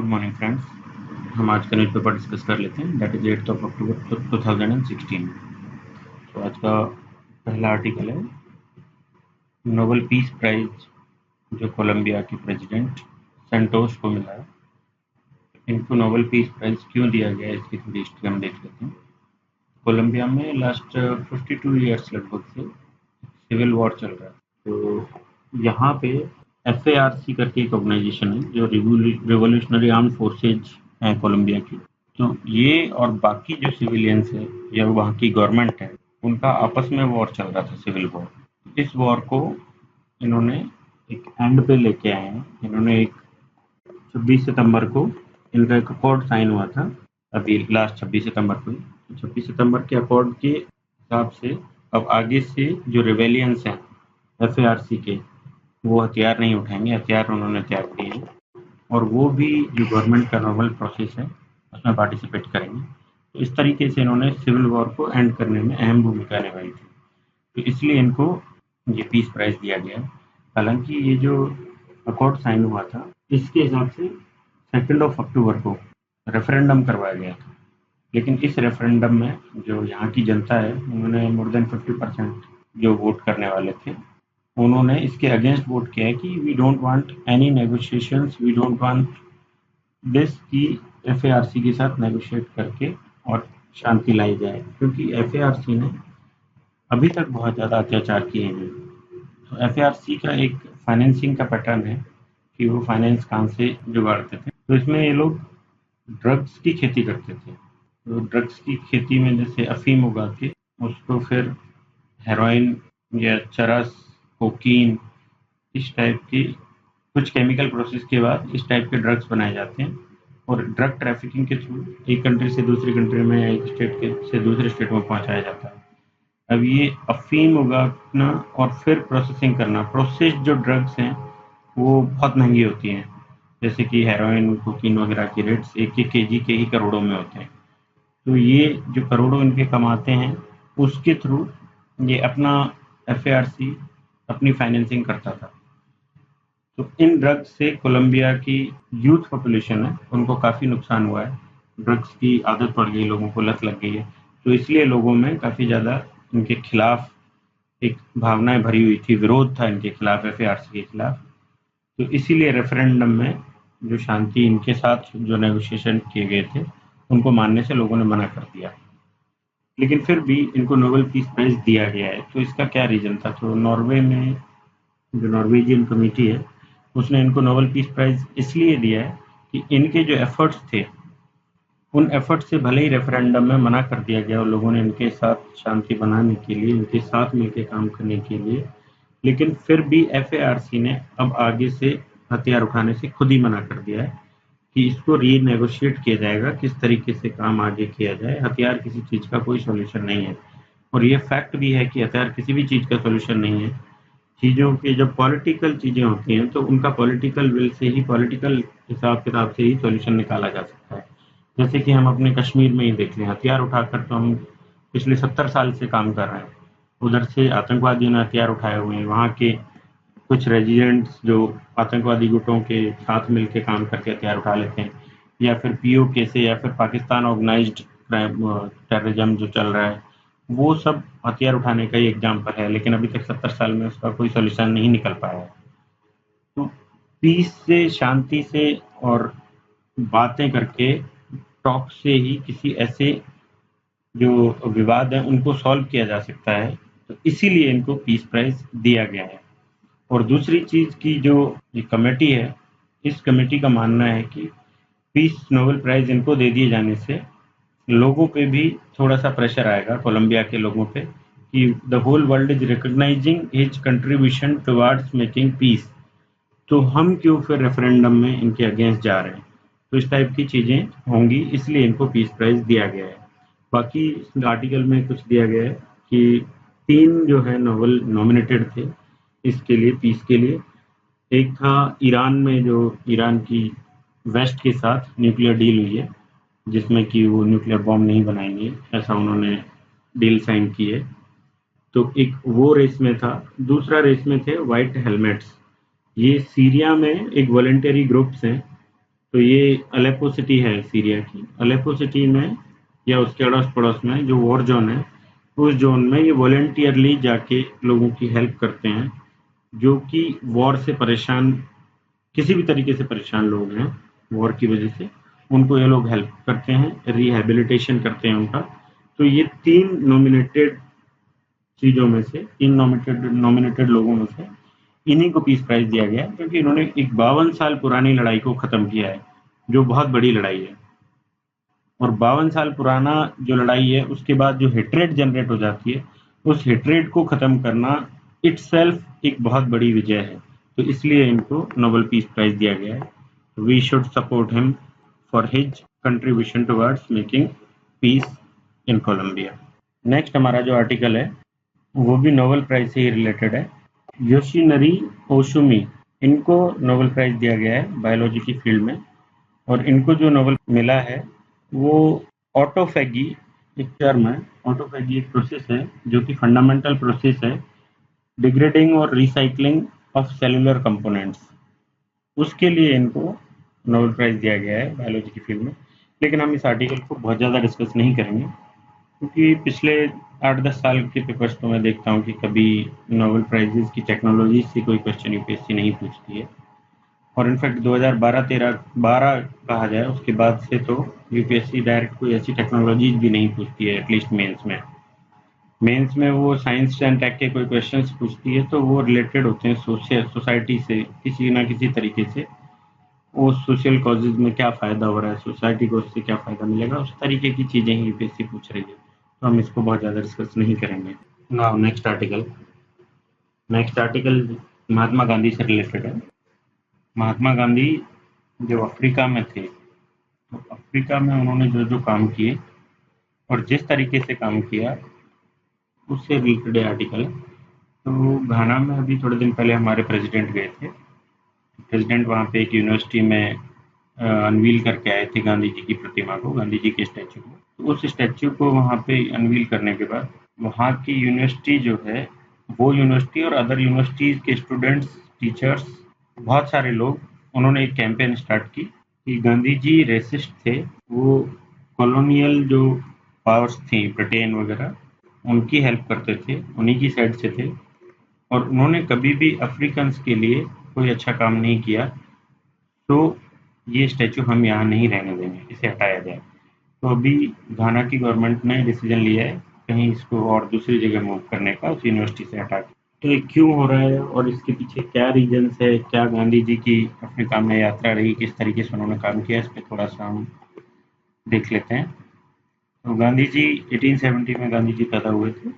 Good morning friends. हम आज का न्यूज़ पेपर डिस्कस कर लेते हैं, दैट इज 8 अक्टूबर 2016। तो आज का पहला आर्टिकल है नोबेल पीस प्राइज जो कोलंबिया के प्रेसिडेंट सेंटोस को मिला है। इनको नोबेल पीस प्राइज क्यों दिया गया है इसकी थोड़ी हिस्ट्री हम देख लेते हैं। कोलंबिया में लास्ट 52 ईयर्स लगभग से सिविल वॉर चल रहा है। तो यहाँ पे FARC करके एक ऑर्गेनाइजेशन है जो रिवोल्यूशनरी आर्म्ड फोर्सेज है कोलंबिया की। तो ये और बाकी जो सिविलियंस है या वहाँ की गवर्नमेंट है उनका आपस में वॉर चल रहा था, सिविल वॉर। इस वॉर को इन्होंने एक एंड पे लेके आए हैं। इन्होंने एक 26 सितंबर को इनका एक अकॉर्ड साइन हुआ था, अभी लास्ट 26 सितंबर को। 26 सितंबर के अकॉर्ड के हिसाब से अब आगे से जो रिवेलियंस हैं FARC के, वो हथियार नहीं उठाएंगे, हथियार उन्होंने त्याग दिए हैं और वो भी जो गवर्नमेंट का नॉर्मल प्रोसेस है उसमें पार्टिसिपेट करेंगे। तो इस तरीके से इन्होंने सिविल वॉर को एंड करने में अहम भूमिका निभाई थी, तो इसलिए इनको ये पीस प्राइज दिया गया। हालांकि ये जो अकॉर्ड साइन हुआ था इसके हिसाब से 2 अक्टूबर को रेफरेंडम करवाया गया था, लेकिन इस रेफरेंडम में जो यहाँ की जनता है उन्होंने मोर देन 50% जो वोट करने वाले थे उन्होंने इसके अगेंस्ट वोट किया है कि we don't want any negotiations, we don't want this की FARC के साथ नेगोशिएट करके और शांति लाई जाए, क्योंकि FARC ने अभी तक बहुत ज़्यादा अत्याचार किए हैं। तो FARC का एक फाइनेंसिंग का पैटर्न है कि वो फाइनेंस कहाँ से जुगाड़ते थे। तो इसमें ये लोग ड्रग्स की खेती करते थे। तो ड्रग्स की खेती में जैसे अफीम उगा के उसको फिर हेरोइन या चरस, कोकीन, इस टाइप की कुछ केमिकल प्रोसेस के बाद इस टाइप के ड्रग्स बनाए जाते हैं और ड्रग ट्रैफिकिंग के थ्रू एक कंट्री से दूसरी कंट्री में या एक स्टेट से दूसरे स्टेट में पहुंचाया जाता है। अब ये अफीम उगाना और फिर प्रोसेसिंग करना, प्रोसेस्ड जो ड्रग्स हैं वो बहुत महंगी होती हैं, जैसे कि हेरोइन, कोकीन वगैरह की रेट्स 1-1 केजी के ही करोड़ों में होते हैं। तो ये जो करोड़ों इनके कमाते हैं उसके थ्रू ये अपना FARC अपनी फाइनेंसिंग करता था। तो इन ड्रग्स से कोलंबिया की यूथ पॉपुलेशन है उनको काफ़ी नुकसान हुआ है। ड्रग्स की आदत पड़ गई, लोगों को लत लग गई है, तो इसलिए लोगों में काफ़ी ज़्यादा इनके खिलाफ एक भावनाएं भरी हुई थी, विरोध था इनके खिलाफ, FARC के खिलाफ। तो इसीलिए रेफरेंडम में जो शांति इनके साथ जो नेगोशिएशन किए गए थे उनको मानने से लोगों ने मना कर दिया, लेकिन फिर भी इनको नोबेल पीस प्राइज दिया गया है। तो इसका क्या रीज़न था? तो नॉर्वे में जो नॉर्वेजियन कमेटी है उसने इनको नोबेल पीस प्राइज इसलिए दिया है कि इनके जो एफर्ट्स थे उन एफर्ट्स से भले ही रेफरेंडम में मना कर दिया गया और लोगों ने इनके साथ शांति बनाने के लिए, इनके साथ मिलकर काम करने के लिए, लेकिन फिर भी FARC ने अब आगे से हथियार उठाने से खुद ही मना कर दिया है कि इसको रीनेगोशिएट किया जाएगा, किस तरीके से काम आगे किया जाए। हथियार किसी चीज़ का कोई सॉल्यूशन नहीं है और ये फैक्ट भी है कि हथियार किसी भी चीज़ का सॉल्यूशन नहीं है। चीज़ों की जब पॉलिटिकल चीज़ें होती हैं तो उनका political will say he, political हिसाब किताब से ही सॉल्यूशन निकाला जा सकता है। जैसे कि हम अपने कश्मीर में ही देख लें, हथियार उठाकर तो हम पिछले 70 साल से काम कर रहे हैं। उधर से आतंकवादियों ने हथियार उठाए हुए हैं, वहाँ के कुछ रेजिडेंट्स जो आतंकवादी गुटों के साथ मिलकर काम करके हथियार उठा लेते हैं, या फिर POK से, या फिर पाकिस्तान ऑर्गेनाइज्ड टेररिज्म जो चल रहा है, वो सब हथियार उठाने का ही एग्जाम्पल है, लेकिन अभी तक 70 साल में उसका कोई सोल्यूशन नहीं निकल पाया है। तो पीस से, शांति से और बातें करके, टॉक से ही किसी ऐसे जो विवाद है उनको सॉल्व किया जा सकता है। तो इसीलिए इनको पीस प्राइज दिया गया है। और दूसरी चीज़ की जो ये कमेटी है, इस कमेटी का मानना है कि पीस नोबेल प्राइज इनको दे दिए जाने से लोगों पे भी थोड़ा सा प्रेशर आएगा, कोलंबिया के लोगों पे, कि the whole world is recognising his contribution towards making peace, तो हम क्यों फिर रेफरेंडम में इनके अगेंस्ट जा रहे हैं। तो इस टाइप की चीज़ें होंगी, इसलिए इनको पीस प्राइज दिया गया है। बाकी आर्टिकल में कुछ दिया गया है कि 3 जो है नोबेल नॉमिनेटेड थे इसके लिए, पीस के लिए। एक था ईरान में, जो ईरान की वेस्ट के साथ न्यूक्लियर डील हुई है जिसमें कि वो न्यूक्लियर बॉम्ब नहीं बनाएंगे, ऐसा उन्होंने डील साइन की है। तो एक वो रेस में था। दूसरा रेस में थे वाइट हेलमेट्स, ये सीरिया में एक वॉलंटरी ग्रुप्स हैं। तो ये अलेप्पो सिटी है सीरिया की। अलेप्पो सिटी में या उसके अड़ोस पड़ोस में जो वॉर जोन है, उस जोन में ये वॉलेंटियरली जाके लोगों की हेल्प करते हैं, जो कि वॉर से परेशान, किसी भी तरीके से परेशान लोग हैं वॉर की वजह से, उनको ये लोग हेल्प करते हैं, रिहेबिलिटेशन करते हैं उनका। तो ये तीन नॉमिनेटेड चीज़ों में से, तीन नॉमिनेटेड लोगों में से इन्हीं को पीस प्राइज दिया गया है, क्योंकि इन्होंने एक 52 साल पुरानी लड़ाई को ख़त्म किया है, जो बहुत बड़ी लड़ाई है। और 52 साल पुराना जो लड़ाई है, उसके बाद जो हेट्रेड जनरेट हो जाती है, उस हेट्रेड को ख़त्म करना इटसेल्फ एक बहुत बड़ी विजय है। तो इसलिए इनको नोबेल पीस प्राइज दिया गया है। We should support him for his contribution towards making peace in Colombia. Next हमारा जो आर्टिकल है वो भी नोबेल प्राइज से ही रिलेटेड है। योशिनरी ओशुमी, इनको नोबेल प्राइज दिया गया है बायोलॉजी की फील्ड में। और इनको जो नोबेल मिला है वो ऑटोफैगी, एक टर्म है। ऑटोफैगी एक प्रोसेस है जो कि फंडामेंटल प्रोसेस है डिग्रेडिंग और रिसाइकलिंग ऑफ सेलुलर कंपोनेंट्स, उसके लिए इनको नोबेल प्राइज दिया गया है बायोलॉजी की फील्ड में। लेकिन हम इस आर्टिकल को बहुत ज़्यादा डिस्कस नहीं करेंगे, क्योंकि पिछले 8-10 साल के पेपर्स तो मैं देखता हूँ कि कभी नोबेल प्राइजेस की टेक्नोलॉजी से कोई क्वेश्चन यूपीएससी नहीं पूछती है। और इनफैक्ट 2012 कहा जाए, उसके बाद से तो यूपीएससी डायरेक्ट कोई ऐसी टेक्नोलॉजीज भी नहीं पूछती है, एटलीस्ट मेंस में। मेंस में वो साइंस एंड टेक के कोई क्वेश्चंस पूछती है तो वो रिलेटेड होते हैं सोसाइटी से किसी ना किसी तरीके से। वो सोशल कॉजेज में क्या फ़ायदा हो रहा है, सोसाइटी को उससे क्या फ़ायदा मिलेगा, उस तरीके की चीज़ें ही यूपीएससी पूछ रही है। तो हम इसको बहुत ज़्यादा डिस्कस नहीं करेंगे। Now next article Mahatma Gandhi से रिलेटेड है। महात्मा गांधी जब अफ्रीका में थे, तो अफ्रीका में उन्होंने जो जो काम किए और जिस तरीके से काम किया, उससे रिलेटेड आर्टिकल है। तो घाना में अभी थोड़े दिन पहले हमारे प्रेसिडेंट गए थे। प्रेसिडेंट वहाँ पे एक यूनिवर्सिटी में अनवील करके आए थे गांधी जी की प्रतिमा को, गांधी जी के स्टैचू को। तो उस स्टैचू को वहाँ पे अनवील करने के बाद वहाँ की यूनिवर्सिटी जो है, वो यूनिवर्सिटी और अदर यूनिवर्सिटीज़ के स्टूडेंट्स, टीचर्स, बहुत सारे लोग, उन्होंने एक कैंपेन स्टार्ट की कि गांधी जी रेसिस्ट थे। वो कॉलोनियल जो पावर्स थी, ब्रिटेन वगैरह, उनकी हेल्प करते थे, उन्हीं की साइड से थे। और उन्होंने कभी भी अफ्रीकन्स के लिए कोई अच्छा काम नहीं किया। तो ये स्टैचू हम यहाँ नहीं रहने देंगे, इसे हटाया जाए। तो अभी घाना की गवर्नमेंट ने डिसीजन लिया है कहीं इसको और दूसरी जगह मूव करने का, उस यूनिवर्सिटी से हटा के। तो ये क्यों हो रहा है और इसके पीछे क्या रीजंस है, क्या गांधी जी की अफ्रीका में यात्रा रही, किस तरीके से उन्होंने काम किया, इस पर थोड़ा सा हम देख लेते हैं। तो गांधी जी 1870 में गांधी जी पैदा हुए थे।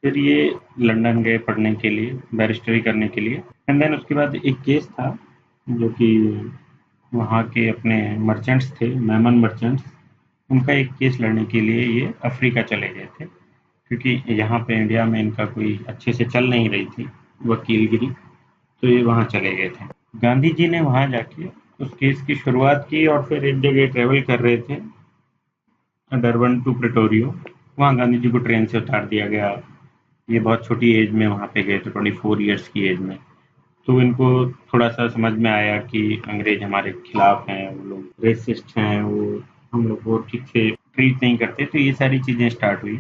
फिर ये लंदन गए पढ़ने के लिए, बैरिस्टरी करने के लिए। एंड देन उसके बाद एक केस था जो कि वहाँ के अपने मर्चेंट्स थे, मेमन मर्चेंट्स, उनका एक केस लड़ने के लिए ये अफ्रीका चले गए थे, क्योंकि यहाँ पे इंडिया में इनका कोई अच्छे से चल नहीं रही थी वकीलगिरी। तो ये वहाँ चले गए थे। गांधी जी ने वहाँ जाके उस केस की शुरुआत की और फिर एक जगह ट्रेवल कर रहे थे, डरबन टू प्रिटोरियो। वहाँ गांधी जी को ट्रेन से उतार दिया गया। ये बहुत छोटी एज में वहाँ पे गए थे, 24 ईयर्स की एज में। तो इनको थोड़ा-सा समझ में आया कि अंग्रेज हमारे खिलाफ हैं, वो लोग रेसिस्ट हैं, वो हम लोग को ठीक से ट्रीट नहीं करते, तो ये सारी चीज़ें स्टार्ट हुई।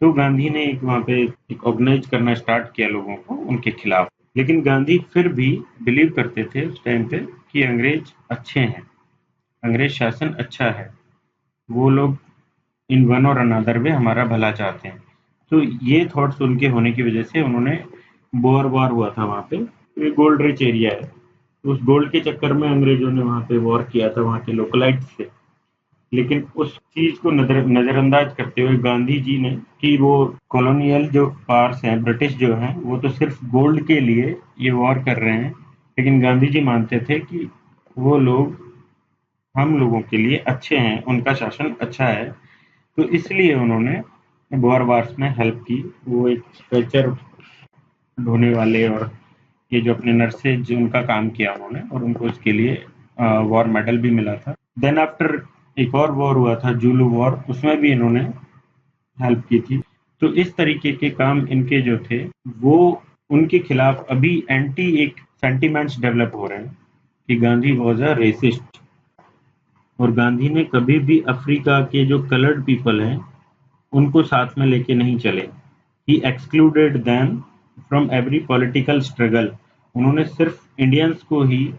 तो गांधी ने एक वहाँ पे एक ऑर्गेनाइज करना स्टार्ट किया लोगों को उनके खिलाफ। लेकिन गांधी फिर भी बिलीव करते थे उस टाइम पे कि अंग्रेज अच्छे हैं, अंग्रेज शासन अच्छा है, वो लोग इन वन और अनदर वे हमारा भला चाहते हैं। तो ये थॉट्स उनके होने की वजह से उन्होंने, बोअर वॉर हुआ था वहाँ पे, ये गोल्ड रिच एरिया है। उस गोल्ड के चक्कर में अंग्रेजों ने वहाँ पे वॉर किया था वहाँ के लोकलाइट्स से। लेकिन उस चीज़ को नज़रअंदाज करते हुए गांधी जी ने, कि वो कॉलोनियल जो पावर्स हैं, ब्रिटिश जो हैं, वो तो सिर्फ गोल्ड के लिए ये वॉर कर रहे हैं। लेकिन गांधी जी मानते थे कि वो लोग हम लोगों के लिए अच्छे हैं, उनका शासन अच्छा है। तो इसलिए उन्होंने बोअर वार्स में हेल्प की। वो एक स्ट्रेचर ढोने वाले और ये जो अपने नर्सेज, उनका काम किया उन्होंने, और उनको इसके लिए वॉर मेडल भी मिला था। देन आफ्टर एक और वॉर हुआ था, जुलू वॉर, उसमें भी इन्होंने हेल्प की थी। तो इस तरीके के काम इनके जो थे, वो उनके खिलाफ अभी एंटी एक सेंटिमेंट्स डेवलप हो रहे हैं कि गांधी वॉज अ रेसिस्ट। और गांधी ने कभी भी अफ्रीका के जो कलर्ड पीपल हैं उनको साथ में लेके नहीं चले। He excluded them from every political struggle. उन्होंने सिर्फ इंडियंस को ही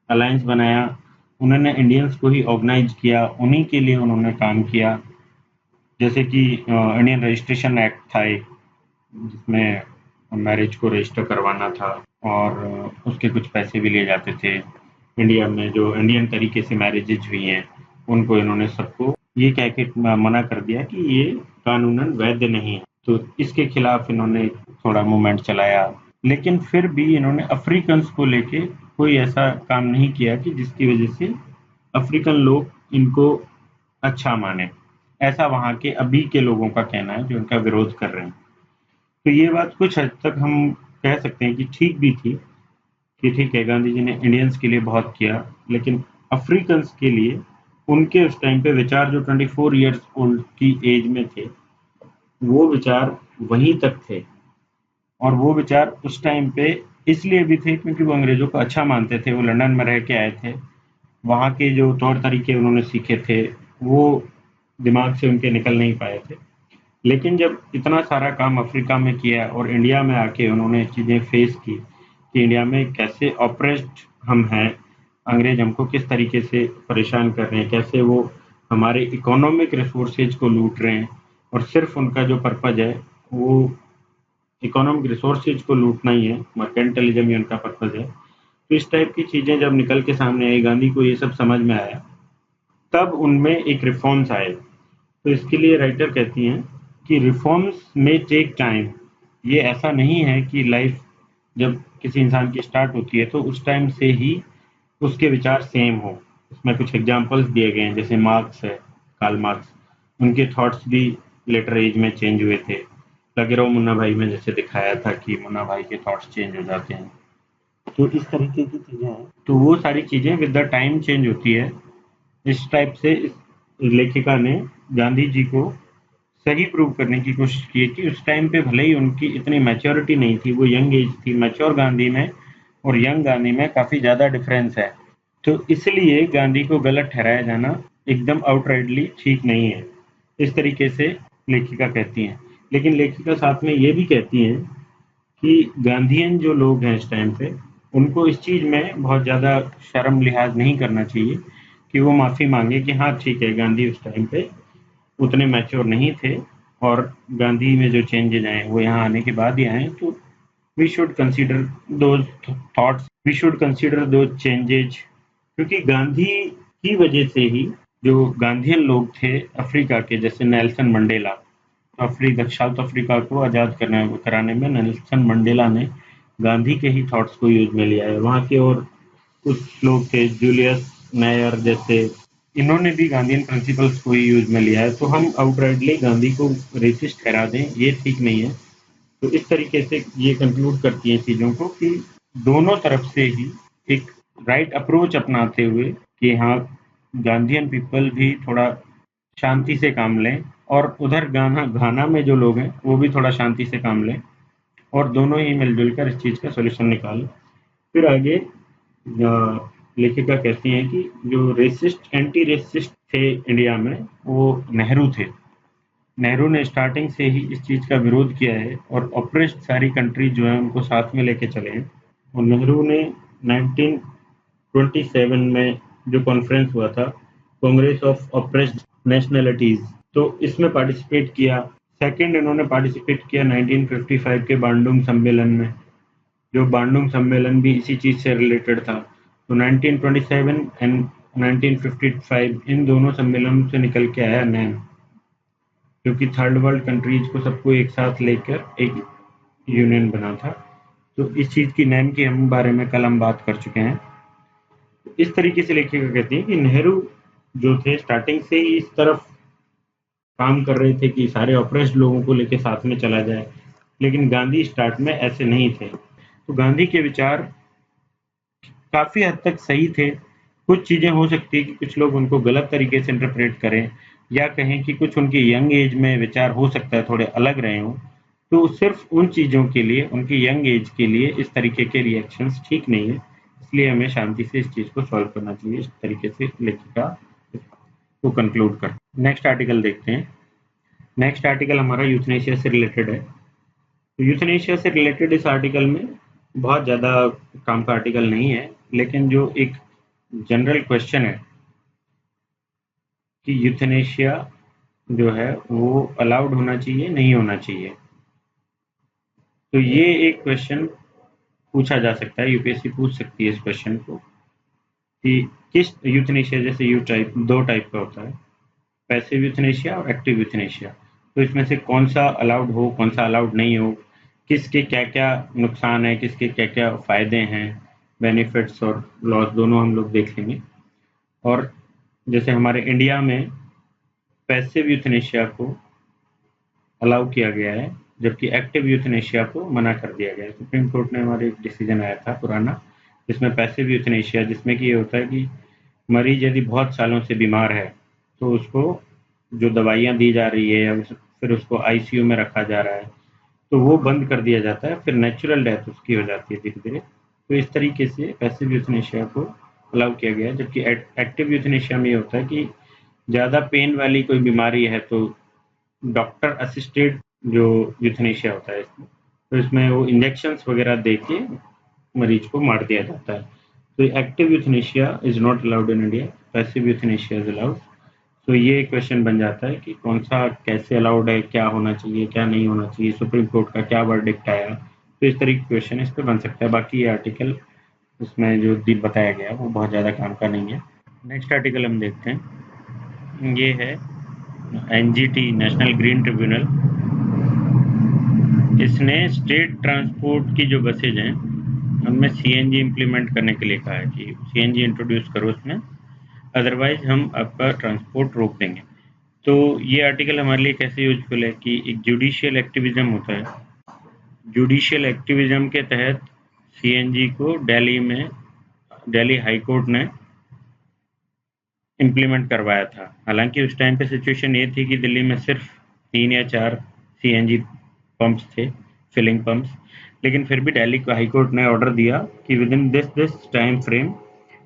अलायंस बनाया, उन्होंने इंडियंस को ही ऑर्गेनाइज किया, उन्हीं के लिए उन्होंने काम किया। जैसे कि इंडियन रजिस्ट्रेशन एक्ट था एक, जिसमें मैरिज को रजिस्टर करवाना था और उसके कुछ पैसे भी लिए जाते थे। इंडिया में जो इंडियन तरीके से मैरिजेज हुई हैं उनको इन्होंने सबको ये कह के मना कर दिया कि ये कानूनन वैध नहीं है। तो इसके खिलाफ इन्होंने थोड़ा मूवमेंट चलाया, लेकिन फिर भी इन्होंने अफ्रीकन्स को लेके कोई ऐसा काम नहीं किया कि जिसकी वजह से अफ्रीकन लोग इनको अच्छा माने। ऐसा वहाँ के अभी के लोगों का कहना है जो इनका विरोध कर रहे हैं। तो ये बात कुछ हद तक हम कह सकते हैं कि ठीक भी थी, कि ठीक है गांधी जी ने इंडियंस के लिए बहुत किया, लेकिन अफ्रीकन्स के लिए उनके उस टाइम पे विचार जो 24 ईयर्स ओल्ड की एज में थे, वो विचार वहीं तक थे। और वो विचार उस टाइम पे इसलिए भी थे क्योंकि वो अंग्रेजों को अच्छा मानते थे, वो लंदन में रह के आए थे, वहाँ के जो तौर तरीके उन्होंने सीखे थे वो दिमाग से उनके निकल नहीं पाए थे। लेकिन जब इतना सारा काम अफ्रीका में किया और इंडिया में आके उन्होंने चीज़ें फेस की कि इंडिया में कैसे ऑप्रेस्ड हम हैं, अंग्रेज हमको किस तरीके से परेशान कर रहे हैं, कैसे वो हमारे इकोनॉमिक रिसोर्सेज को लूट रहे हैं और सिर्फ उनका जो पर्पज है वो इकोनॉमिक रिसोर्सेज को लूटना ही है, मर्केंटलिज्म ही उनका पर्पज है। तो इस टाइप की चीज़ें जब निकल के सामने आई, गांधी को ये सब समझ में आया, तब उनमें एक रिफॉर्म्स आए। तो इसके लिए राइटर कहती हैं कि रिफॉर्म्स में टेक टाइम। ये ऐसा नहीं है कि लाइफ जब किसी इंसान की स्टार्ट होती है तो उस टाइम से ही उसके विचार सेम हो। इसमें कुछ एग्जांपल्स दिए गए हैं, जैसे मार्क्स है, कार्ल मार्क्स, उनके थॉट्स भी लेटर एज में चेंज हुए थे। लगे रहो मुन्ना भाई में जैसे दिखाया था कि मुन्ना भाई के थॉट्स चेंज हो जाते हैं। तो इस तरीके की चीज़ें हैं, तो वो सारी चीज़ें विद द टाइम चेंज होती है। इस टाइप से इस लेखिका ने गांधी जी को सही प्रूव करने की कोशिश की है कि उस टाइम पे भले ही उनकी इतनी मैच्योरिटी नहीं थी, वो यंग एज थी, मैच्योर गांधी में और यंग गांधी में काफ़ी ज़्यादा डिफरेंस है। तो इसलिए गांधी को गलत ठहराया जाना एकदम आउटराइटली ठीक नहीं है, इस तरीके से लेखिका कहती हैं। लेकिन लेखिका साथ में ये भी कहती हैं कि गांधीयन जो लोग हैं इस टाइम पे, उनको इस चीज़ में बहुत ज़्यादा शर्म लिहाज नहीं करना चाहिए कि वो माफ़ी मांगे कि हाँ ठीक है, गांधी उस टाइम पे उतने मैच्योर नहीं थे और गांधी में जो चेंजेज आए वो यहाँ आने के बाद ही आए। तो we should consider those thoughts, we should consider those changes, क्योंकि गांधी की वजह से ही जो गांधीयन लोग थे अफ्रीका के, जैसे नेल्सन मंडेला, साउथ अफ्रीका को आज़ाद कराने में नेल्सन मंडेला ने गांधी के ही थॉट्स को यूज में लिया है। वहाँ के और कुछ लोग थे, जूलियस नायर जैसे, इन्होंने भी गांधीयन प्रिंसिपल्स को ही यूज में लिया है। तो हम आउटराइटली गांधी को रेसिस्ट ठहरा दें, ये ठीक नहीं है। तो इस तरीके से ये कंक्लूड करती है चीज़ों को कि दोनों तरफ से ही एक राइट अप्रोच अपनाते हुए कि हाँ गांधीयन पीपल भी थोड़ा शांति से काम लें और उधर घाना में जो लोग हैं वो भी थोड़ा शांति से काम लें और दोनों ही मिलजुल कर इस चीज़ का सोल्यूशन निकालें। फिर आगे लेखिका कहती हैं कि जो रेसिस्ट एंटी रेसिस्ट थे इंडिया में वो नेहरू थे। नेहरू ने स्टार्टिंग से ही इस चीज़ का विरोध किया है और ऑप्रेस्ड सारी कंट्री जो है उनको साथ में लेके चले हैं। और नेहरू ने 1927 में जो कॉन्फ्रेंस हुआ था, कांग्रेस ऑफ ऑप्रेस्ड नेशनलिटीज, तो इसमें पार्टिसिपेट किया। सेकंड इन्होंने पार्टिसिपेट किया 1955 के बांडुंग सम्मेलन में, जो बांडुंग सम्मेलन भी इसी चीज़ से रिलेटेड था। तो 1927 एंड 1955 इन दोनों सम्मेलन से निकल के आया नैन, क्योंकि थर्ड वर्ल्ड कंट्रीज को सबको एक साथ लेकर एक यूनियन बना था। तो इस चीज़ की नैन की हम बारे में कल हम बात कर चुके हैं। इस तरीके से लेखिका कहती है कि नेहरू जो थे स्टार्टिंग से ही इस तरफ काम कर रहे थे कि सारे ऑप्रेस्ड लोगों को लेके साथ में चला जाए, लेकिन गांधी स्टार्ट में ऐसे नहीं थे। तो गांधी के विचार काफ़ी हद तक सही थे। कुछ चीज़ें हो सकती है कि कुछ लोग उनको गलत तरीके से इंटरप्रेट करें या कहें कि कुछ उनकी यंग एज में विचार हो सकता है थोड़े अलग रहे हों। तो सिर्फ उन चीज़ों के लिए, उनकी यंग एज के लिए इस तरीके के रिएक्शंस ठीक नहीं है। इसलिए हमें शांति से इस चीज़ को सॉल्व करना चाहिए। इस तरीके से लेखिका को कंक्लूड कर। नेक्स्ट आर्टिकल देखते हैं। नेक्स्ट आर्टिकल हमारा यूथनेशिया से रिलेटेड है। तो यूथनेशिया से रिलेटेड इस आर्टिकल में बहुत ज़्यादा काम का आर्टिकल नहीं है, लेकिन जो एक जनरल क्वेश्चन है कि यूथनेशिया जो है वो अलाउड होना चाहिए, नहीं होना चाहिए, तो ये एक क्वेश्चन पूछा जा सकता है, यूपीएससी पूछ सकती है इस क्वेश्चन को कि किस यूथनेशिया, जैसे यू टाइप, दो टाइप का होता है, पैसिव यूथनेशिया और एक्टिव यूथनेशिया, तो इसमें से कौन सा अलाउड हो, कौन सा अलाउड नहीं हो, किसके क्या क्या नुकसान है, किसके क्या क्या फ़ायदे हैं, बेनिफिट्स और लॉस दोनों हम लोग देख लेंगे। और जैसे हमारे इंडिया में पैसिव यूथनेशिया को अलाउ किया गया है, जबकि एक्टिव यूथनेशिया को मना कर दिया गया है। सुप्रीम कोर्ट ने हमारे एक डिसीजन आया था पुराना, जिसमें पैसिव यूथनेशिया, जिसमें कि ये होता है कि मरीज यदि बहुत सालों से बीमार है तो उसको जो दवाइयाँ दी जा रही है या फिर उसको आईसीयू में रखा जा रहा है तो वो बंद कर दिया जाता है, फिर नेचुरल डेथ उसकी हो जाती है धीरे धीरे। तो इस तरीके से पैसिव यूथनेशिया को अलाउ किया गया है, जबकि एक्टिव यूथनेशिया में ये होता है कि ज़्यादा पेन वाली कोई बीमारी है तो डॉक्टर असिस्टेड जो यूथनेशिया होता है इसमें, तो इसमें वो इंजेक्शंस वगैरह दे के मरीज को मार दिया जाता है। तो active euthanasia is not allowed in India, passive euthanasia is allowed. तो ये क्वेश्चन बन जाता है कि कौन सा कैसे अलाउड है, क्या होना चाहिए, क्या नहीं होना चाहिए, सुप्रीम कोर्ट का क्या वर्डिक्ट आया, तो इस तरीके के क्वेश्चन इस पे बन सकता है। बाकी ये आर्टिकल उसमें जो बताया गया वो बहुत ज़्यादा काम का नहीं है। नेक्स्ट आर्टिकल हम देखते हैं, ये है एनजीटी, नेशनल ग्रीन ट्रिब्यूनल। इसने स्टेट ट्रांसपोर्ट की जो बसेज हैं उनमें सीएनजी इम्प्लीमेंट करने के लिए कहा है कि सीएनजी इंट्रोड्यूस करो उसमें, अदरवाइज हम आपका ट्रांसपोर्ट रोक देंगे। तो ये आर्टिकल हमारे लिए कैसे यूजफुल है कि एक जुडिशियल एक्टिविज्म होता है, जुडिशियल एक्टिविज्म के तहत सीएनजी को दिल्ली हाई कोर्ट ने इम्प्लीमेंट करवाया था। हालांकि उस टाइम पे सिचुएशन ये थी कि दिल्ली में सिर्फ 3 या 4 सीएनजी पंप्स थे, फिलिंग पंप्स, लेकिन फिर भी दिल्ली हाई कोर्ट ने ऑर्डर दिया कि within this time frame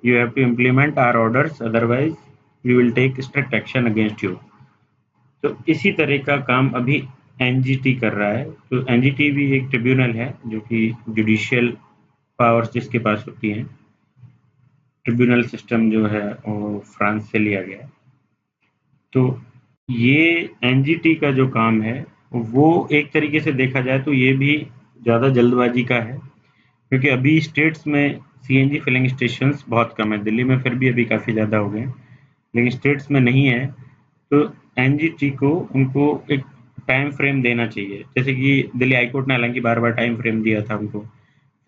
you have to implement our orders, otherwise we will take strict action against you. तो इसी तरह का काम अभी एनजीटी कर रहा है। तो एनजीटी भी एक ट्रिब्यूनल है जो कि जुडिशियल पावर्स जिसके पास होती हैं। ट्रिब्यूनल सिस्टम जो है वो फ्रांस से लिया गया है। तो ये एनजीटी का जो काम है वो एक तरीके से देखा जाए तो ये भी ज़्यादा जल्दबाजी का है, क्योंकि अभी स्टेट्स में सीएनजी फिलिंग स्टेशंस बहुत कम है। दिल्ली में फिर भी अभी काफ़ी ज़्यादा हो गए, लेकिन स्टेट्स में नहीं है। तो एनजीटी को उनको एक टाइम फ्रेम देना चाहिए, जैसे कि दिल्ली हाई कोर्ट ने हालांकि बार बार टाइम फ्रेम दिया था उनको,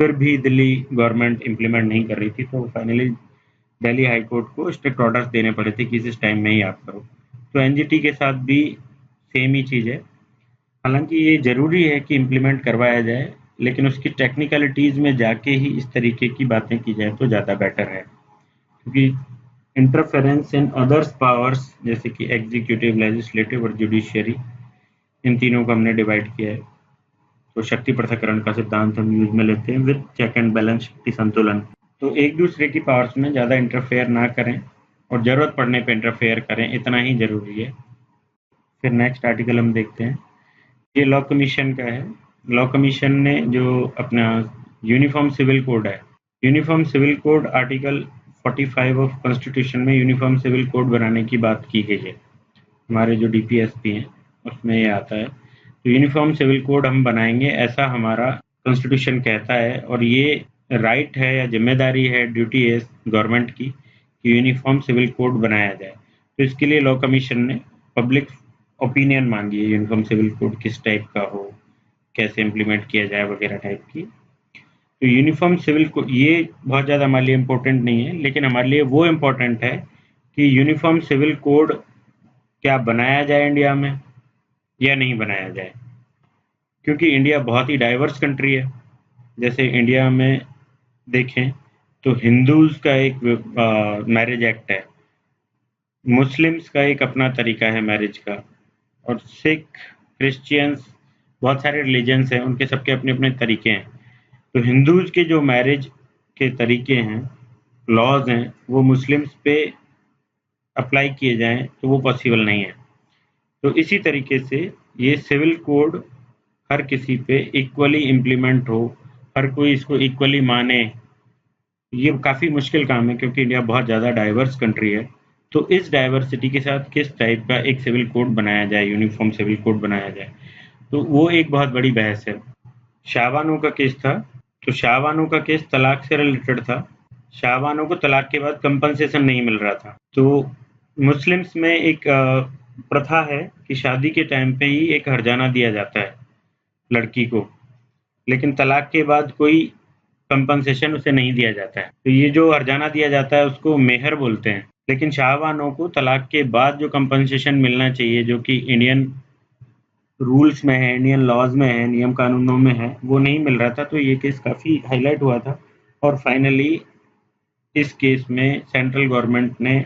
फिर भी दिल्ली गवर्नमेंट इम्प्लीमेंट नहीं कर रही थी, तो फाइनली दिल्ली हाई कोर्ट को स्ट्रिक्ट ऑर्डर्स देने पड़े थे कि इस टाइम में ही आप करो। तो एनजीटी के साथ भी सेम ही चीज़ है। हालांकि ये ज़रूरी है कि इम्प्लीमेंट करवाया जाए, लेकिन उसकी टेक्निकलिटीज़ में जाके ही इस तरीके की बातें की जाए तो ज़्यादा बेटर है, क्योंकि इंटरफेरेंस इन अदर्स पावर्स जैसे कि एग्जीक्यूटिव, लेजिस्लेटिव और जुडिशियरी, इन तीनों को हमने डिवाइड किया है। तो शक्ति पृथक्करण का सिद्धांत हम यूज में लेते हैं विद चेक एंड बैलेंस, शक्ति संतुलन। तो एक दूसरे की पावर्स में ज़्यादा इंटरफेयर ना करें और ज़रूरत पड़ने पे इंटरफेयर करें, इतना ही ज़रूरी है। फिर नेक्स्ट आर्टिकल हम देखते हैं, ये लॉ कमीशन का है। लॉ कमीशन ने जो अपना यूनिफॉर्म सिविल कोड है, uniform civil code article 45 of constitution में यूनिफॉर्म सिविल कोड बनाने की बात की गई है। हमारे जो डीपीएसपी हैं उसमें ये आता है। तो यूनिफॉर्म सिविल कोड हम बनाएंगे, ऐसा हमारा कॉन्स्टिट्यूशन कहता है, और ये राइट है या जिम्मेदारी है, ड्यूटी है गवर्नमेंट की कि यूनिफॉर्म सिविल कोड बनाया जाए। तो इसके लिए लॉ कमीशन ने पब्लिक ओपिनियन मांगी है, यूनिफॉर्म सिविल कोड किस टाइप का हो, कैसे इम्प्लीमेंट किया जाए वगैरह टाइप की। तो यूनिफॉर्म सिविल कोड ये बहुत ज़्यादा हमारे लिए इम्पोर्टेंट नहीं है, लेकिन हमारे लिए वो इम्पोर्टेंट है कि यूनिफॉर्म सिविल कोड क्या बनाया जाए इंडिया में या नहीं बनाया जाए, क्योंकि इंडिया बहुत ही डाइवर्स कंट्री है। जैसे इंडिया में देखें तो हिंदूज का एक मैरिज एक्ट है, मुस्लिम्स का एक अपना तरीका है मैरिज का, और सिख, क्रिश्चियंस, बहुत सारे रिलीजन्स हैं, उनके सबके अपने अपने तरीके हैं। तो हिंदूज के जो मैरिज के तरीके हैं, लॉज हैं, वो मुस्लिम्स पे अप्लाई किए जाएं तो वो पॉसिबल नहीं है। तो इसी तरीके से ये सिविल कोड हर किसी पे इक्वली इम्प्लीमेंट हो, हर कोई इसको इक्वली माने, ये काफ़ी मुश्किल काम है क्योंकि इंडिया बहुत ज़्यादा डाइवर्स कंट्री है। तो इस डाइवर्सिटी के साथ किस टाइप का एक सिविल कोड बनाया जाए, यूनिफॉर्म सिविल कोड बनाया जाए, तो वो एक बहुत बड़ी बहस है। शाहबानो का केस था, तो शाहबानो का केस तलाक से रिलेटेड था। शाहबानो को तलाक के बाद कंपनसेशन नहीं मिल रहा था। तो मुस्लिम्स में एक प्रथा है कि शादी के टाइम पे ही एक हर्जाना दिया जाता है लड़की को, लेकिन तलाक के बाद कोई कंपनसेशन उसे नहीं दिया जाता है। तो ये जो हर्जाना दिया जाता है उसको मेहर बोलते हैं। लेकिन शाहबानो को तलाक के बाद जो कंपनसेशन मिलना चाहिए, जो कि इंडियन रूल्स में है, इंडियन लॉज में है, नियम कानूनों में है, वो नहीं मिल रहा था। तो ये केस काफ़ी हाईलाइट हुआ था और फाइनली इस केस में सेंट्रल गवर्नमेंट ने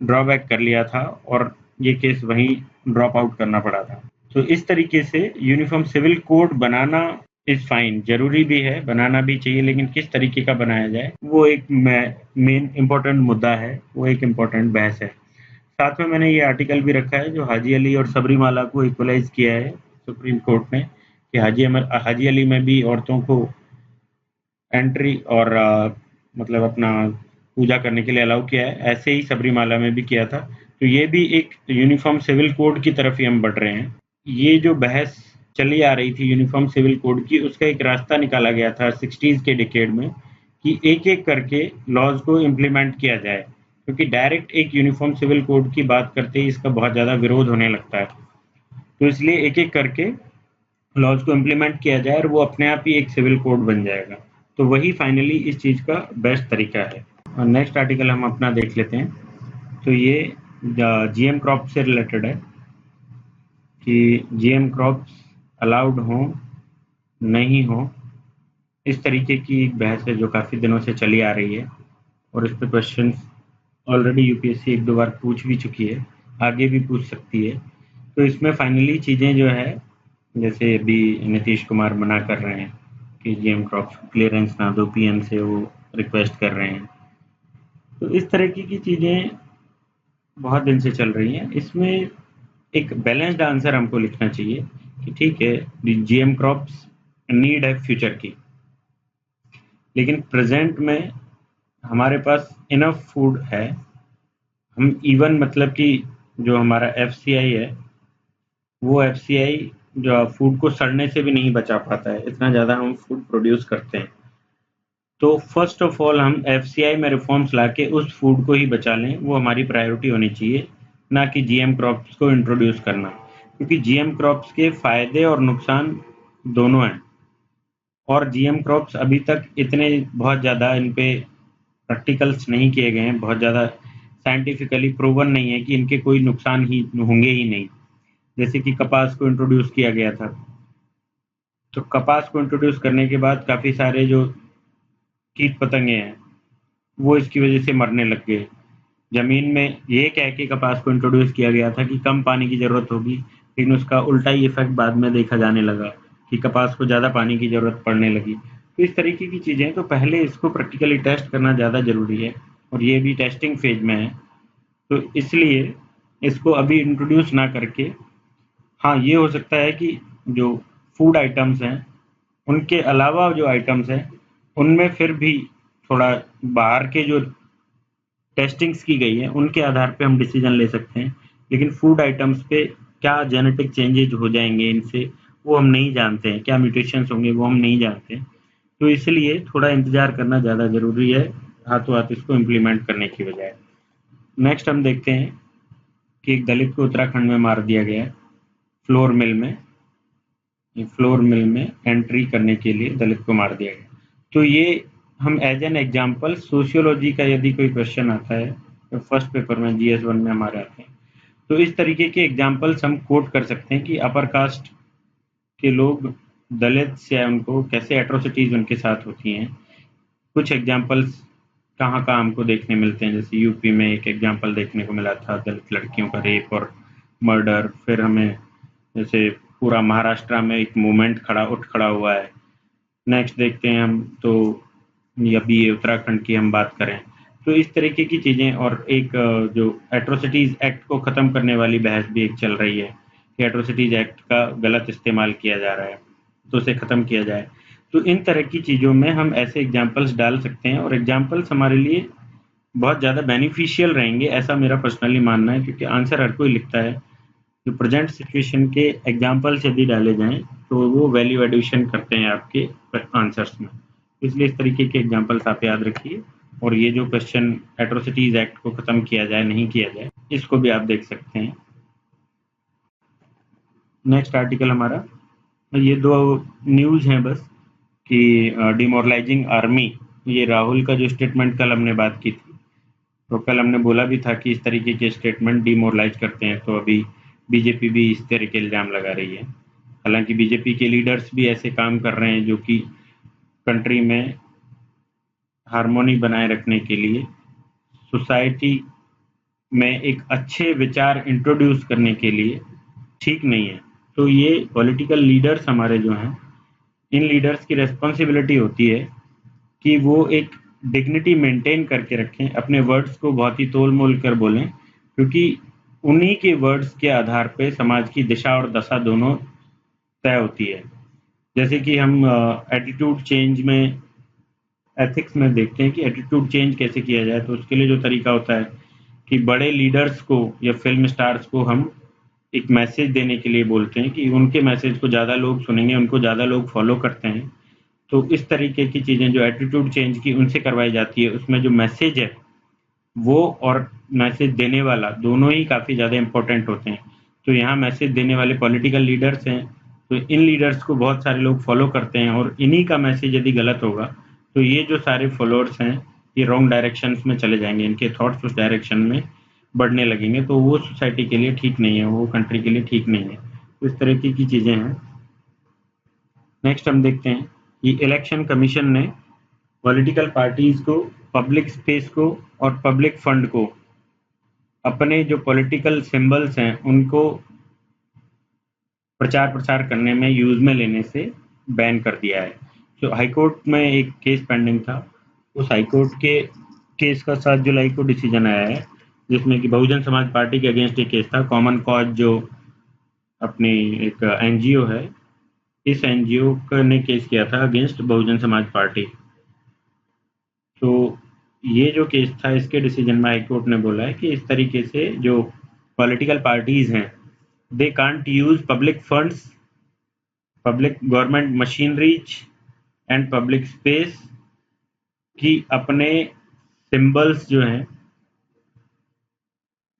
ड्रॉबैक कर लिया था और ये केस वहीं ड्रॉप आउट करना पड़ा था। तो इस तरीके से यूनिफॉर्म सिविल कोड बनाना इज़ फाइन, ज़रूरी भी है, बनाना भी चाहिए, लेकिन किस तरीके का बनाया जाए वो एक मेन इम्पोर्टेंट मुद्दा है, वो एक इम्पोर्टेंट बहस है। साथ में मैंने ये आर्टिकल भी रखा है जो हाजी अली और सबरीमाला को इक्वलाइज किया है सुप्रीम कोर्ट ने, कि हाजी अली में भी औरतों को एंट्री और मतलब अपना पूजा करने के लिए अलाउ किया है, ऐसे ही सबरीमाला में भी किया था। तो ये भी एक यूनिफॉर्म सिविल कोड की तरफ ही हम बढ़ रहे हैं। ये जो बहस चली आ रही थी यूनिफॉर्म सिविल कोड की, उसका एक रास्ता निकाला गया था 60s के डिकेड में कि एक-एक करके लॉज को इम्प्लीमेंट किया जाए, क्योंकि डायरेक्ट एक यूनिफॉर्म सिविल कोड की बात करते ही इसका बहुत ज़्यादा विरोध होने लगता है। तो इसलिए एक-एक करके लॉज को इम्प्लीमेंट किया जाए और वो अपने आप ही एक सिविल कोड बन जाएगा। तो वही फाइनली इस चीज़ का बेस्ट तरीका है। और नेक्स्ट आर्टिकल हम अपना देख लेते हैं। तो ये जीएम क्रॉप से रिलेटेड है कि जीएम क्रॉप्स अलाउड हों नहीं हो, इस तरीके की एक बहस है जो काफ़ी दिनों से चली आ रही है और इस पे क्वेश्चंस ऑलरेडी यूपीएससी एक दो बार पूछ भी चुकी है, आगे भी पूछ सकती है। तो इसमें फाइनली चीज़ें जो है, जैसे अभी नीतीश कुमार मना कर रहे हैं कि जीएम क्रॉप्स क्लियरेंस ना दो, पीएम से वो रिक्वेस्ट कर रहे हैं। तो इस तरह की चीज़ें बहुत दिन से चल रही हैं। इसमें एक बैलेंस्ड आंसर हमको लिखना चाहिए कि ठीक है, जीएम क्रॉप्स नीड है फ्यूचर की, लेकिन प्रेजेंट में हमारे पास इनफ फूड है। हम इवन मतलब कि जो हमारा एफसीआई है, वो एफसीआई जो फूड को सड़ने से भी नहीं बचा पाता है, इतना ज़्यादा हम फूड प्रोड्यूस करते हैं। तो फर्स्ट ऑफ ऑल हम एफसीआई में रिफॉर्म्स लाके उस फूड को ही बचा लें, वो हमारी प्रायोरिटी होनी चाहिए, ना कि जीएम क्रॉप्स को इंट्रोड्यूस करना, क्योंकि जीएम क्रॉप्स के फ़ायदे और नुकसान दोनों हैं। और जीएम क्रॉप्स अभी तक इतने बहुत ज़्यादा इन पे प्रैक्टिकल्स नहीं किए गए हैं, बहुत ज़्यादा साइंटिफिकली प्रूवन नहीं है कि इनके कोई नुकसान ही होंगे ही नहीं। जैसे कि कपास को इंट्रोड्यूस किया गया था, तो कपास को इंट्रोड्यूस करने के बाद काफ़ी सारे जो कीट पतंगे हैं वो इसकी वजह से मरने लग गए। ज़मीन में ये कह के कपास को इंट्रोड्यूस किया गया था कि कम पानी की ज़रूरत होगी, लेकिन उसका उल्टा ही इफ़ेक्ट बाद में देखा जाने लगा कि कपास को ज़्यादा पानी की ज़रूरत पड़ने लगी। तो इस तरीके की चीज़ें, तो पहले इसको प्रैक्टिकली टेस्ट करना ज़्यादा ज़रूरी है और ये भी टेस्टिंग फेज में है। तो इसलिए इसको अभी इंट्रोड्यूस ना करके, हाँ, ये हो सकता है कि जो फूड आइटम्स हैं, उनके अलावा जो आइटम्स हैं, उनमें फिर भी थोड़ा बाहर के जो टेस्टिंग्स की गई है, उनके आधार पे हम डिसीजन ले सकते हैं। लेकिन फूड आइटम्स पे क्या जेनेटिक चेंजेज हो जाएंगे इनसे, वो हम नहीं जानते हैं, क्या म्यूटेशंस होंगे वो हम नहीं जानते हैं। तो इसलिए थोड़ा इंतजार करना ज़्यादा ज़रूरी है, हाथों हाथ इसको इम्प्लीमेंट करने की बजाय। नेक्स्ट हम देखते हैं कि एक दलित को उत्तराखंड में मार दिया गया है, फ्लोर मिल में। फ्लोर मिल में एंट्री करने के लिए दलित को मार दिया गया। तो ये हम एज एन एग्जाम्पल, सोशियोलॉजी का यदि कोई क्वेश्चन आता है तो फर्स्ट पेपर में GS1 में हमारे आते हैं, तो इस तरीके के एग्जाम्पल्स हम कोट कर सकते हैं कि अपर कास्ट के लोग दलित से उनको कैसे एट्रोसिटीज उनके साथ होती हैं। कुछ एग्जाम्पल्स कहाँ हमको देखने मिलते हैं, जैसे यूपी में एक एग्जाम्पल देखने को मिला था दलित लड़कियों का रेप और मर्डर। फिर हमें जैसे पूरा महाराष्ट्र में एक मूवमेंट उठ खड़ा हुआ है। नेक्स्ट देखते हैं हम, तो अभी ये उत्तराखंड की हम बात करें तो इस तरीके की चीज़ें, और एक जो एट्रोसिटीज़ एक्ट को ख़त्म करने वाली बहस भी एक चल रही है कि एट्रोसिटीज़ एक्ट का गलत इस्तेमाल किया जा रहा है, तो उसे ख़त्म किया जाए। तो इन तरह की चीज़ों में हम ऐसे एग्जाम्पल्स डाल सकते हैं, और एग्जाम्पल्स हमारे लिए बहुत ज़्यादा बेनिफिशियल रहेंगे, ऐसा मेरा पर्सनली मानना है, क्योंकि आंसर हर कोई लिखता है। जो प्रेजेंट सिचुएशन के एग्जाम्पल्स यदि डाले जाएँ, तो वो वैल्यू एडिशन करते हैं आपके आंसर्स में। इसलिए इस तरीके के एग्जाम्पल्स आप याद रखिए, और ये जो क्वेश्चन एट्रोसिटीज़ एक्ट को ख़त्म किया जाए, नहीं किया जाए, इसको भी आप देख सकते हैं। नेक्स्ट आर्टिकल हमारा, ये 2 न्यूज़ हैं बस, कि डिमोरलाइजिंग आर्मी, ये राहुल का जो स्टेटमेंट कल हमने बात की थी, तो कल हमने बोला भी था कि इस तरीके के स्टेटमेंट डिमोरलाइज करते हैं, तो अभी बीजेपी भी इस तरह के इल्ज़ाम लगा रही है। हालांकि बीजेपी के लीडर्स भी ऐसे काम कर रहे हैं जो कि कंट्री में हार्मोनी बनाए रखने के लिए, सोसाइटी में एक अच्छे विचार इंट्रोड्यूस करने के लिए ठीक नहीं है। तो ये पॉलिटिकल लीडर्स हमारे जो हैं, इन लीडर्स की रिस्पॉन्सिबिलिटी होती है कि वो एक डिग्निटी मेंटेन करके रखें, अपने वर्ड्स को बहुत ही तोल-मोल कर बोलें, क्योंकि उन्हीं के वर्ड्स के आधार पे समाज की दिशा और दशा दोनों तय होती है। जैसे कि हम एटीट्यूड चेंज में, एथिक्स में देखते हैं कि एटीट्यूड चेंज कैसे किया जाए, तो उसके लिए जो तरीका होता है कि बड़े लीडर्स को या फ़िल्म स्टार्स को हम एक मैसेज देने के लिए बोलते हैं कि उनके मैसेज को ज़्यादा लोग सुनेंगे, उनको ज़्यादा लोग फ़ॉलो करते हैं। तो इस तरीके की चीज़ें जो एटीट्यूड चेंज की उनसे करवाई जाती है, उसमें जो मैसेज है, वो और मैसेज देने वाला दोनों ही काफ़ी ज़्यादा इम्पोर्टेंट होते हैं। तो यहाँ मैसेज देने वाले पॉलिटिकल लीडर्स हैं, तो इन लीडर्स को बहुत सारे लोग फ़ॉलो करते हैं, और इन्हीं का मैसेज यदि गलत होगा, तो ये जो सारे फॉलोअर्स हैं, ये रॉन्ग डायरेक्शंस में चले जाएँगे, इनके थॉट्स उस डायरेक्शन में बढ़ने लगेंगे, तो वो सोसाइटी के लिए ठीक नहीं है, वो कंट्री के लिए ठीक नहीं है। तो इस तरीके की चीज़ें हैं। नेक्स्ट हम देखते हैं कि इलेक्शन कमीशन ने पॉलिटिकल पार्टीज़ को, पब्लिक स्पेस को और पब्लिक फंड को अपने जो पॉलिटिकल सिंबल्स हैं, उनको प्रचार-प्रसार करने में, यूज़ में लेने से बैन कर दिया है। तो हाई कोर्ट में एक केस पेंडिंग था, उस हाई कोर्ट के केस का 7 जुलाई को डिसीजन आया है, जिसमें कि बहुजन समाज पार्टी के अगेंस्ट एक केस था। कॉमन कॉज जो अपनी एक एनजीओ है, इस एनजीओ ने केस किया था अगेंस्ट बहुजन समाज पार्टी। तो ये जो केस था, इसके डिसीजन में हाई कोर्ट ने बोला है कि इस तरीके से जो पॉलिटिकल पार्टीज हैं, they can't use public funds, public government machineries and public space की अपने सिंबल्स जो हैं,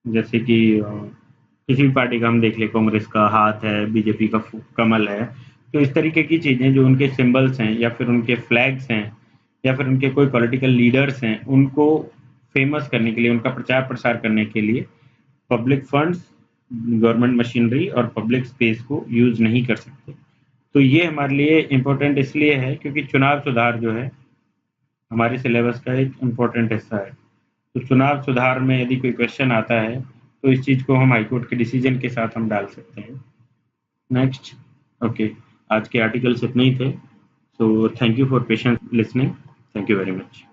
जैसे कि किसी भी पार्टी का हम देख ले, कांग्रेस का हाथ है, बीजेपी का कमल है, तो इस तरीके की चीज़ें जो उनके सिंबल्स हैं, या फिर उनके फ्लैग्स हैं, या फिर उनके कोई पॉलिटिकल लीडर्स हैं, उनको फेमस करने के लिए, उनका प्रचार प्रसार करने के लिए पब्लिक फंड्स, गवर्नमेंट मशीनरी और पब्लिक स्पेस को यूज़ नहीं कर सकते। तो ये हमारे लिए इम्पोर्टेंट इसलिए है क्योंकि चुनाव सुधार जो है हमारे सिलेबस का एक इम्पोर्टेंट हिस्सा है। तो चुनाव सुधार में यदि कोई क्वेश्चन आता है, तो इस चीज़ को हम हाईकोर्ट के डिसीजन के साथ हम डाल सकते हैं। नेक्स्ट, ओके, आज के आर्टिकल्स इतने ही थे। So thank you for patient listening. Thank you very much.